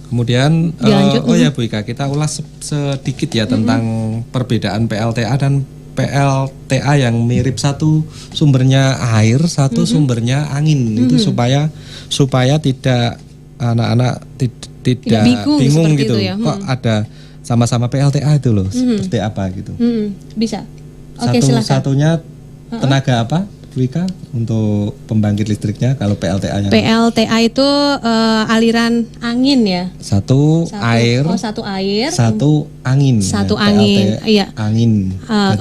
Kemudian, Bu Ika, kita ulas sedikit ya tentang perbedaan PLTA dan PLTA yang mirip, satu sumbernya air, satu sumbernya angin. Itu supaya tidak anak-anak tidak bingung gitu. itu ya. Kok ada sama-sama PLTA itu loh, seperti apa gitu. Bisa. Oke, silakan. Satunya tenaga apa, Bu Ika, untuk pembangkit listriknya kalau PLTA-nya? PLTA itu aliran angin ya. Satu air. Oh, satu air. Satu angin. Satu ya, angin. Iya. Angin.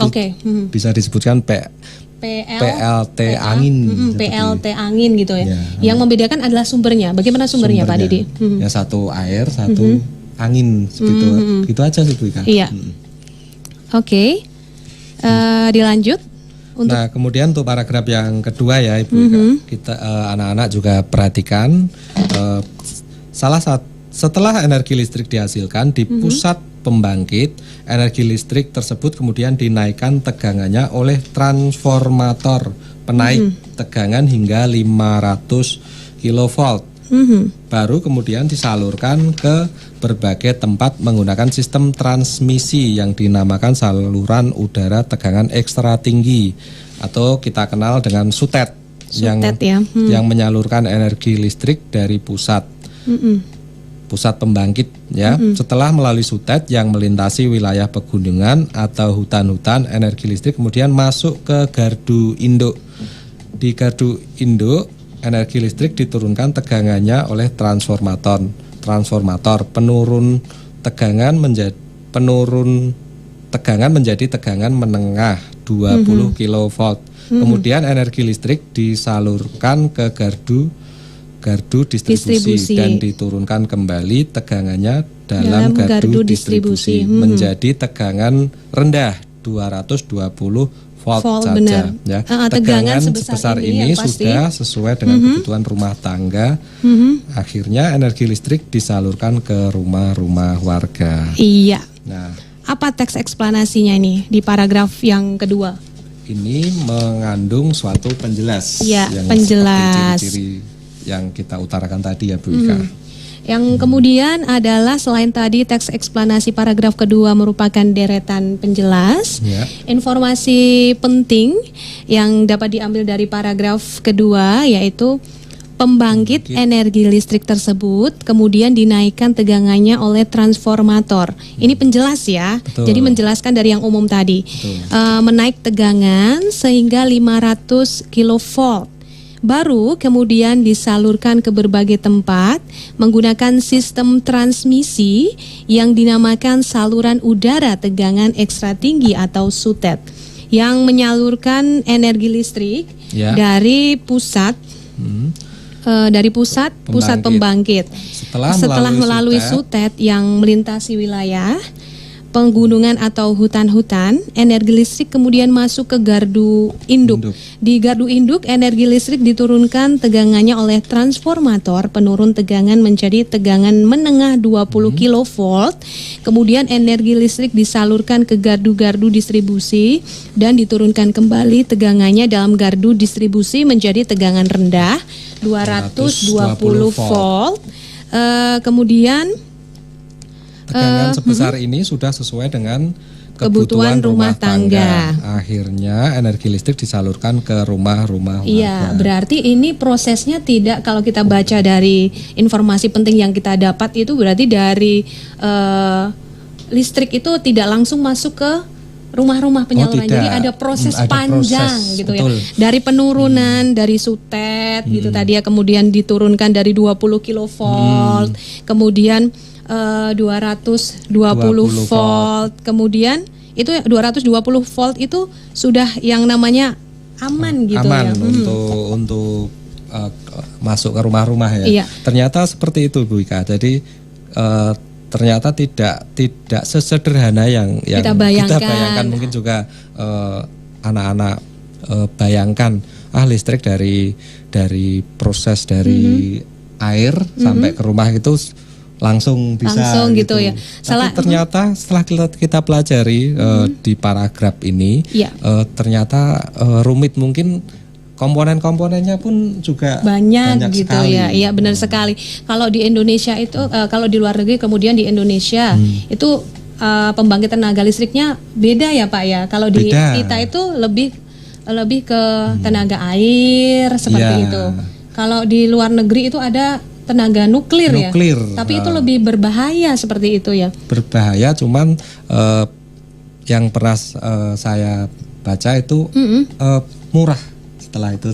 Jadi bisa disebutkan PLT angin. PLT angin gitu ya. Yang membedakan adalah sumbernya. Bagaimana sumbernya, Pak Didi? Ya, satu air, satu angin, seperti itu aja sih Bu Ika. Iya. Oke. Dilanjut. Nah, kemudian untuk paragraf yang kedua ya Ibu Ika, kita anak-anak juga perhatikan setelah energi listrik dihasilkan di pusat pembangkit, energi listrik tersebut kemudian dinaikkan tegangannya oleh transformator penaik tegangan hingga 500 kV. Baru kemudian disalurkan ke berbagai tempat menggunakan sistem transmisi yang dinamakan saluran udara tegangan ekstra tinggi atau kita kenal dengan SUTET, yang menyalurkan energi listrik dari pusat pembangkit ya. Setelah melalui SUTET yang melintasi wilayah pegunungan atau hutan-hutan, energi listrik kemudian masuk ke gardu induk. Di gardu induk, energi listrik diturunkan tegangannya oleh transformator penurun tegangan menjadi tegangan menengah 20 kV. Kemudian energi listrik disalurkan ke gardu distribusi dan diturunkan kembali tegangannya dalam gardu distribusi menjadi tegangan rendah 220 volt saja ya. Tegangan sebesar ini sudah sesuai dengan kebutuhan rumah tangga. Akhirnya energi listrik disalurkan ke rumah-rumah warga. Iya. Nah, apa teks eksplanasinya ini di paragraf yang kedua? Ini mengandung suatu penjelas yang penjelas ciri-ciri yang kita utarakan tadi ya Bu Ika. Yang kemudian adalah selain tadi teks eksplanasi paragraf kedua merupakan deretan penjelas, informasi penting yang dapat diambil dari paragraf kedua yaitu pembangkit energi listrik tersebut kemudian dinaikkan tegangannya oleh transformator. Ini penjelas ya. Betul. Jadi menjelaskan dari yang umum tadi. Menaik tegangan sehingga 500 kV. Baru kemudian disalurkan ke berbagai tempat menggunakan sistem transmisi yang dinamakan saluran udara tegangan ekstra tinggi atau SUTET yang menyalurkan energi listrik dari pusat pembangkit. Setelah melalui SUTET yang melintasi wilayah pegunungan atau hutan-hutan, energi listrik kemudian masuk ke gardu induk. Di gardu induk, energi listrik diturunkan tegangannya oleh transformator penurun tegangan menjadi tegangan menengah 20 kV. Kemudian energi listrik disalurkan ke gardu-gardu distribusi dan diturunkan kembali tegangannya dalam gardu distribusi menjadi tegangan rendah 220 volt. Kemudian tegangan sebesar ini sudah sesuai dengan kebutuhan rumah tangga. Akhirnya energi listrik disalurkan ke rumah-rumah warga. Iya, berarti ini prosesnya tidak, kalau kita baca dari informasi penting yang kita dapat itu berarti dari listrik itu tidak langsung masuk ke rumah-rumah penyaluran. Jadi ada proses panjang gitu ya. Dari penurunan dari SUTET gitu tadi ya, kemudian diturunkan dari 20 kV, kemudian 220 volt, kemudian itu 220 volt itu sudah yang namanya aman gitu aman ya. Untuk masuk ke rumah-rumah ya. Iya. Ternyata seperti itu Bu Ika. Jadi ternyata tidak sesederhana yang kita bayangkan. Mungkin juga anak-anak bayangkan listrik dari proses dari air sampai ke rumah itu langsung bisa gitu ya. Tapi ternyata setelah kita pelajari di paragraf ini, ternyata rumit, mungkin komponen-komponennya pun juga banyak gitu sekali. Ya. Iya, benar sekali. Kalau di Indonesia itu kalau di luar negeri kemudian di Indonesia itu pembangkit tenaga listriknya beda ya Pak ya. Kalau di Beda. kita itu lebih ke tenaga air seperti Ya. itu. Kalau di luar negeri itu ada tenaga nuklir ya. Nuklir. Tapi itu lebih berbahaya seperti itu ya. Berbahaya, cuman yang pernah saya baca itu murah. Setelah itu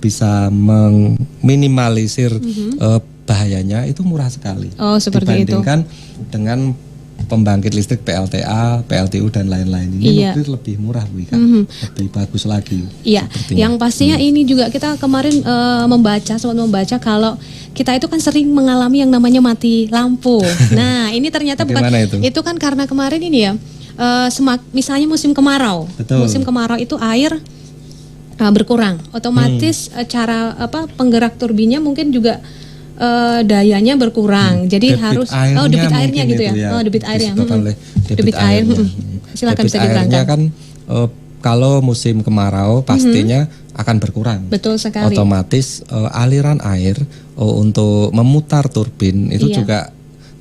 bisa meminimalisir bahayanya, itu murah sekali. Oh, seperti itu. Dibandingkan dengan pembangkit listrik PLTA, PLTU dan lain-lain. Ini Iya. nuklir lebih murah Bu Ika. Lebih bagus lagi. Iya, sepertinya. yang pastinya ini juga kita kemarin sempat membaca kalau kita itu kan sering mengalami yang namanya mati lampu. Nah, ini ternyata bukan Bagaimana itu? kan karena kemarin ini ya, misalnya musim kemarau. Betul. Musim kemarau itu air berkurang, otomatis cara penggerak turbinnya mungkin juga dayanya berkurang. Jadi Debit harus airnya debit airnya mungkin gitu ya. itu ya, Oh, debit airnya. disebabkan oleh Debit air. airnya. Silakan Debit bisa airnya diterangkan. kan kalau musim kemarau pastinya akan berkurang. Betul sekali. Otomatis aliran air untuk memutar turbin itu Iya. juga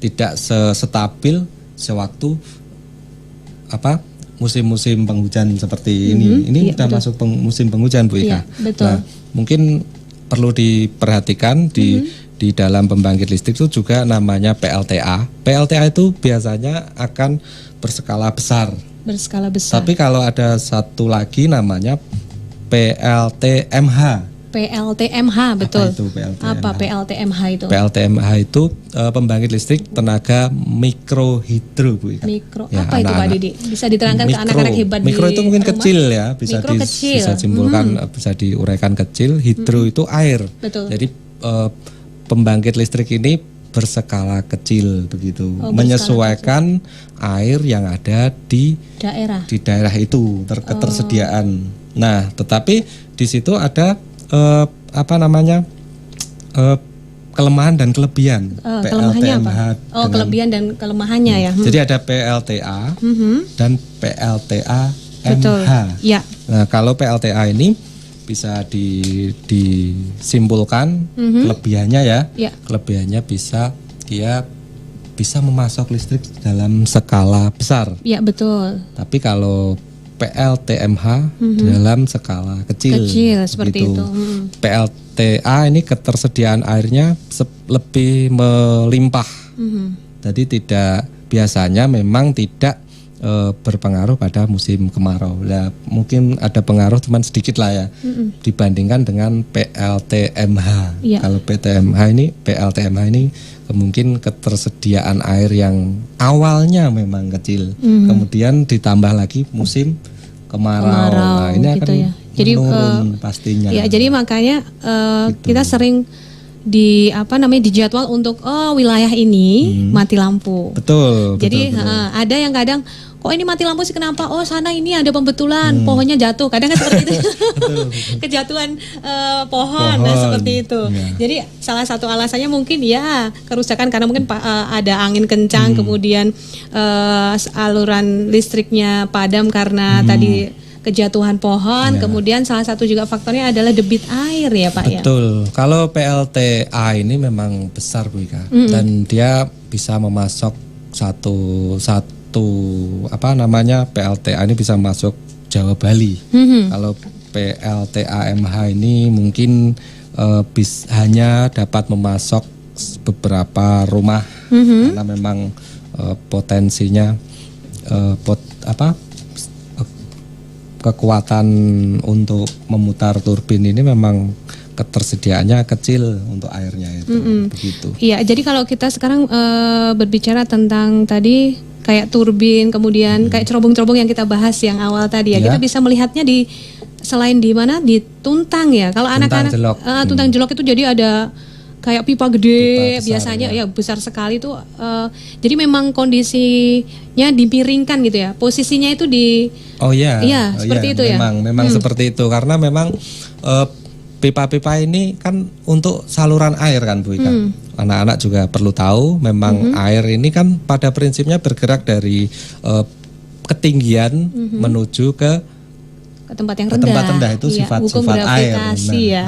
tidak stabil sewaktu musim-musim penghujan seperti ini. Ini Iya, udah betul. masuk musim penghujan Bu Ika. Iya, betul. Nah, mungkin perlu diperhatikan di dalam pembangkit listrik itu juga namanya PLTA. PLTA itu biasanya akan berskala besar. Berskala besar. Tapi kalau ada satu lagi namanya PLTMH. PLTMH betul. Apa itu PLTMH? Apa PLTMH itu? PLTMH itu pembangkit listrik tenaga mikrohidro Bu Ika. Mikro. Ya, Apa itu Pak anak-anak. Didi? Bisa diterangkan ke anak-anak hebat Mikro di itu mungkin rumah? kecil ya, bisa Mikro kecil. bisa simpulkan, bisa diuraikan kecil. Hidro itu air. Betul. Jadi pembangkit listrik ini berskala kecil begitu, Oh, menyesuaikan air yang ada di daerah itu ketersediaan. Nah, tetapi di situ ada kelemahan dan kelebihan. Kelemahannya apa? Oh, dengan- kelebihan dan kelemahannya ya. Jadi ada PLTA dan PLTA Betul. MH. Ya. Nah, kalau PLTA ini bisa disimpulkan kelebihannya ya. Ya. Kelebihannya dia bisa memasok listrik dalam skala besar. Ya, betul. Tapi kalau PLTMH dalam skala kecil. Kecil seperti begitu. itu. PLTA ini ketersediaan airnya lebih melimpah. Jadi biasanya memang tidak berpengaruh pada musim kemarau. Nah, mungkin ada pengaruh cuman sedikit lah ya dibandingkan dengan PLTMH. Iya. Kalau PLTMH ini mungkin ketersediaan air yang awalnya memang kecil, kemudian ditambah lagi musim kemarau. Nah, ini gitu akan ya. Jadi menurun pastinya. Ya, jadi makanya Gitu. kita sering dijadwal untuk wilayah ini mati lampu. Betul. Jadi betul. ada yang kadang kok ini mati lampu sih, kenapa? Oh, sana ini ada pembetulan, pohonnya jatuh. Kadang kan seperti itu. Kejatuhan pohon. Nah, seperti itu. Ya. Jadi salah satu alasannya mungkin ya kerusakan karena mungkin ada angin kencang, kemudian aluran listriknya padam karena tadi kejatuhan pohon, kemudian salah satu juga faktornya adalah debit air ya Pak ya. Betul. Kalau PLTA ini memang besar Bu Ika, dan dia bisa memasok satu PLTA ini bisa masuk Jawa Bali. Kalau PLTA MH ini mungkin hanya dapat memasok beberapa rumah karena memang potensinya kekuatan untuk memutar turbin ini memang ketersediaannya kecil untuk airnya itu begitu. Iya, jadi kalau kita sekarang berbicara tentang tadi kayak turbin, kemudian kayak cerobong-cerobong yang kita bahas yang awal tadi ya, kita bisa melihatnya selain di mana, di tuntang ya. Kalau anak-anak tuntang jelok itu jadi ada kayak pipa gede, besar, biasanya ya besar sekali tuh. Jadi memang kondisinya dimiringkan gitu ya, posisinya itu di. Oh iya, seperti itu ya. Memang seperti itu karena memang pipa-pipa ini kan untuk saluran air kan Bu Ika. Anak-anak juga perlu tahu memang air ini kan pada prinsipnya bergerak dari ketinggian menuju ke tempat yang ke rendah. tempat rendah itu Iya, hukum sifat-sifat air. gravitasi ya.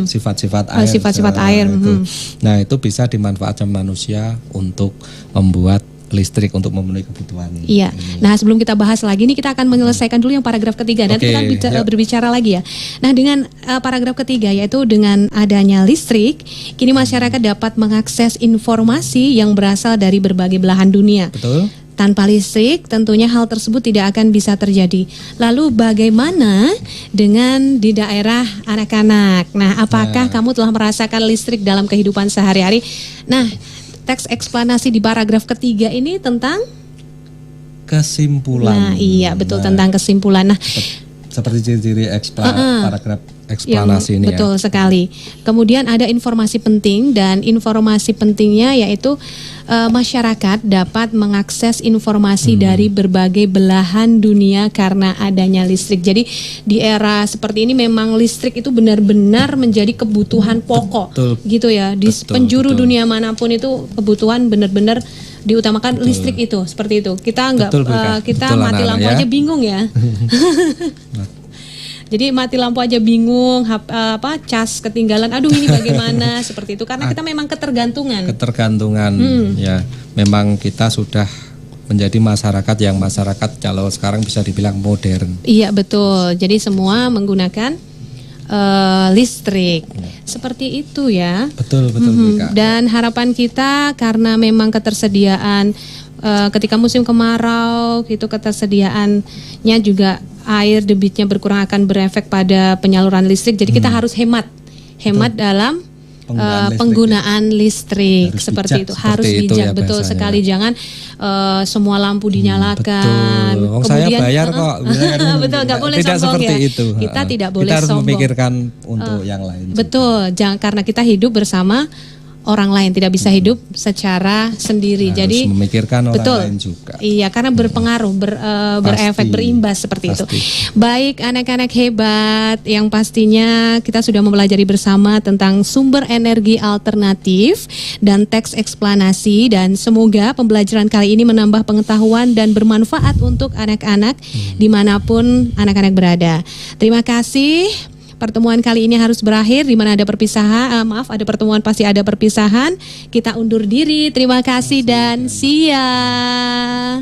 Sifat-sifat air. Sifat-sifat air. Itu. Nah, itu bisa dimanfaatkan manusia untuk membuat listrik untuk memenuhi kebutuhan. Iya. Nah, sebelum kita bahas lagi nih, kita akan menyelesaikan dulu yang paragraf ketiga. Nanti kita akan berbicara lagi ya. Nah, dengan paragraf ketiga, yaitu dengan adanya listrik, kini masyarakat dapat mengakses informasi yang berasal dari berbagai belahan dunia. Betul. Tanpa listrik, tentunya hal tersebut tidak akan bisa terjadi. Lalu bagaimana dengan di daerah anak-anak? Nah, apakah kamu telah merasakan listrik dalam kehidupan sehari-hari? Nah, teks eksplanasi di paragraf ketiga ini tentang kesimpulan. Nah, iya, betul, tentang kesimpulan. Nah, seperti ciri-ciri paragraf eksplanasi ini betul sekali. Kemudian ada informasi penting, dan informasi pentingnya yaitu masyarakat dapat mengakses informasi dari berbagai belahan dunia karena adanya listrik. Jadi di era seperti ini memang listrik itu benar-benar menjadi kebutuhan pokok, gitu ya. Di penjuru dunia manapun itu kebutuhan benar-benar diutamakan listrik itu, seperti itu. Kita nggak kita mati lampu aja bingung ya. Jadi mati lampu aja bingung, cas ketinggalan, aduh ini bagaimana, seperti itu. Karena kita memang ketergantungan. Ya, memang kita sudah menjadi masyarakat kalau sekarang bisa dibilang modern. Iya, betul. Jadi semua menggunakan listrik, seperti itu ya. Betul. Dan harapan kita karena memang ketersediaan ketika musim kemarau gitu, ketersediaannya juga air debitnya berkurang akan berefek pada penyaluran listrik. Jadi kita harus hemat dalam penggunaan listrik seperti itu. Harus bijak, betul sekali. Jangan semua lampu dinyalakan. Betul. Saya bayar kok. Betul, nggak boleh tidak sombong seperti ya. itu. Kita tidak boleh kita harus sombong. memikirkan untuk yang lain. Betul, jangan karena kita hidup bersama orang lain, tidak bisa hidup secara sendiri. Harus jadi memikirkan orang lain juga. Iya, karena berpengaruh, berefek, berimbas seperti itu. Baik, anak-anak hebat, yang pastinya kita sudah mempelajari bersama tentang sumber energi alternatif dan teks eksplanasi, dan semoga pembelajaran kali ini menambah pengetahuan dan bermanfaat untuk anak-anak dimanapun anak-anak berada. Terima kasih. Pertemuan kali ini harus berakhir, di mana ada perpisahan, ada pertemuan pasti ada perpisahan. Kita undur diri, terima kasih dan see ya.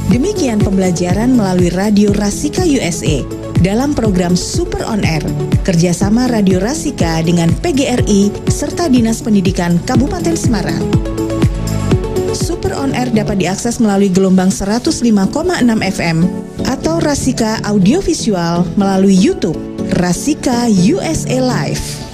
Demikian pembelajaran melalui Radio Rasika USA dalam program Super On Air, kerjasama Radio Rasika dengan PGRI serta Dinas Pendidikan Kabupaten Semarang. Super On Air dapat diakses melalui gelombang 105,6 FM atau Rasika Audiovisual melalui YouTube Rasika USA Live.